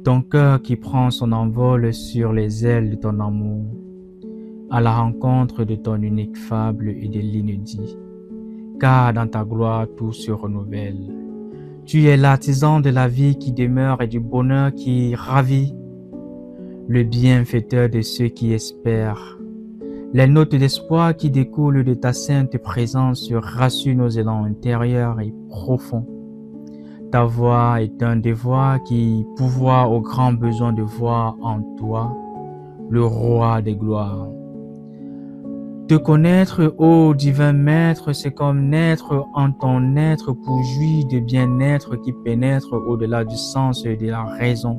Ton cœur qui prend son envol sur les ailes de ton amour, à la rencontre de ton unique fable et de l'inédit. Car dans ta gloire tout se renouvelle. Tu es l'artisan de la vie qui demeure et du bonheur qui ravit, le bienfaiteur de ceux qui espèrent. Les notes d'espoir qui découlent de ta sainte présence rassurent nos élans intérieurs et profonds. Ta voix est un devoir qui pourvoit aux grands besoins de voir en toi le roi des gloires. Te connaître, ô divin maître, c'est comme naître en ton être pour jouir de bien-être qui pénètre au-delà du sens et de la raison.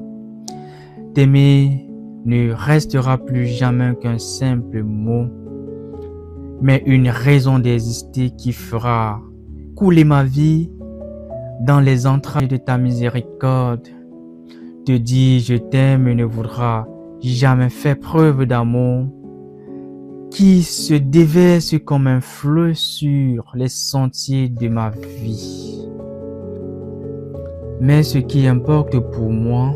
T'aimer ne restera plus jamais qu'un simple mot, mais une raison d'exister qui fera couler ma vie dans les entrailles de ta miséricorde. Te dire je t'aime ne voudra jamais faire preuve d'amour qui se déverse comme un fleuve sur les sentiers de ma vie. Mais ce qui importe pour moi,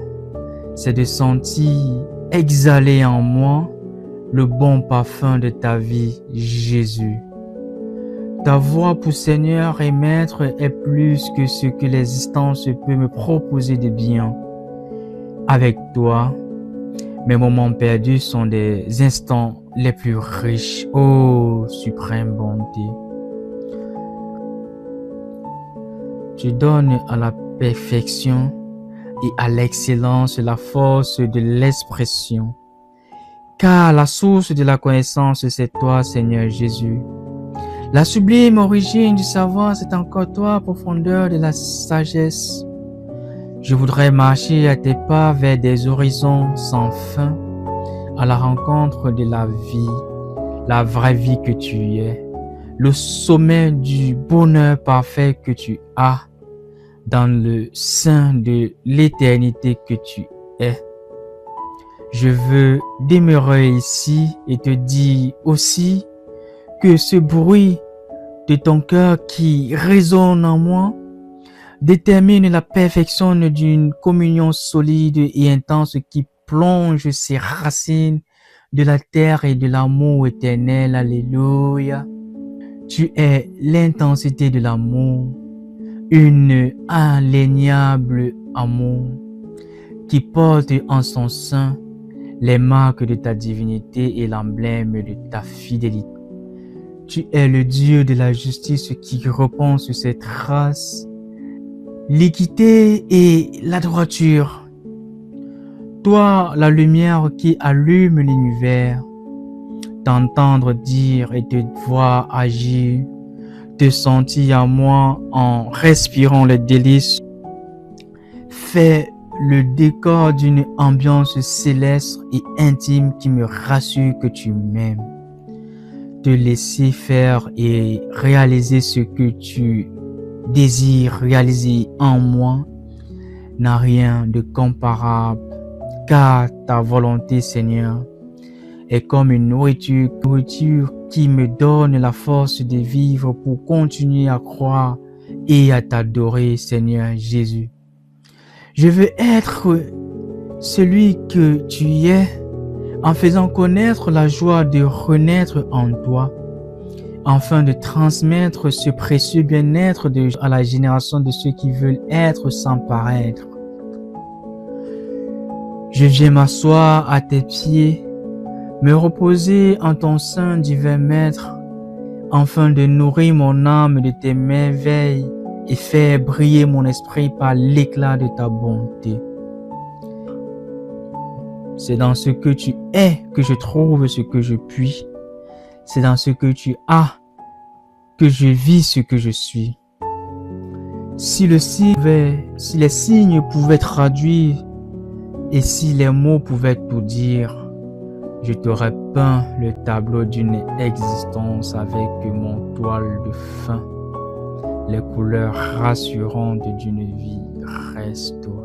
c'est de sentir exhaler en moi le bon parfum de ta vie, Jésus. Ta voix pour Seigneur et Maître est plus que ce que l'existence peut me proposer de bien. Avec toi, mes moments perdus sont des instants les plus riches. Ô suprême bonté. Tu donnes à la perfection et à l'excellence la force de l'expression. Car la source de la connaissance, c'est toi, Seigneur Jésus. La sublime origine du savoir, c'est encore toi, profondeur de la sagesse. Je voudrais marcher à tes pas vers des horizons sans fin, à la rencontre de la vie, la vraie vie que tu es, le sommet du bonheur parfait que tu as, dans le sein de l'éternité que tu es. Je veux demeurer ici et te dire aussi que ce bruit de ton cœur qui résonne en moi détermine la perfection d'une communion solide et intense qui plonge ses racines de la terre et de l'amour éternel. Alléluia. Tu es l'intensité de l'amour, une indéniable amour qui porte en son sein les marques de ta divinité et l'emblème de ta fidélité. Tu es le Dieu de la justice qui reprend sur ses traces l'équité et la droiture. Toi, la lumière qui allume l'univers, t'entendre dire et te voir agir, te sentir à moi en respirant les délices, fais le décor d'une ambiance céleste et intime qui me rassure que tu m'aimes. Te laisser faire et réaliser ce que tu désires réaliser en moi n'a rien de comparable, car ta volonté, Seigneur, est comme une nourriture qui me donne la force de vivre pour continuer à croire et à t'adorer, Seigneur Jésus. Je veux être celui que tu es en faisant connaître la joie de renaître en toi, afin de transmettre ce précieux bien-être à la génération de ceux qui veulent être sans paraître. Je viens m'asseoir à tes pieds, me reposer en ton sein, divin Maître, afin de nourrir mon âme de tes merveilles et faire briller mon esprit par l'éclat de ta bonté. C'est dans ce que tu es que je trouve ce que je puis. C'est dans ce que tu as que je vis ce que je suis. Si les signes pouvaient traduire et si les mots pouvaient tout dire, je t'aurais peint le tableau d'une existence avec mon toile de fin, les couleurs rassurantes d'une vie restaurée.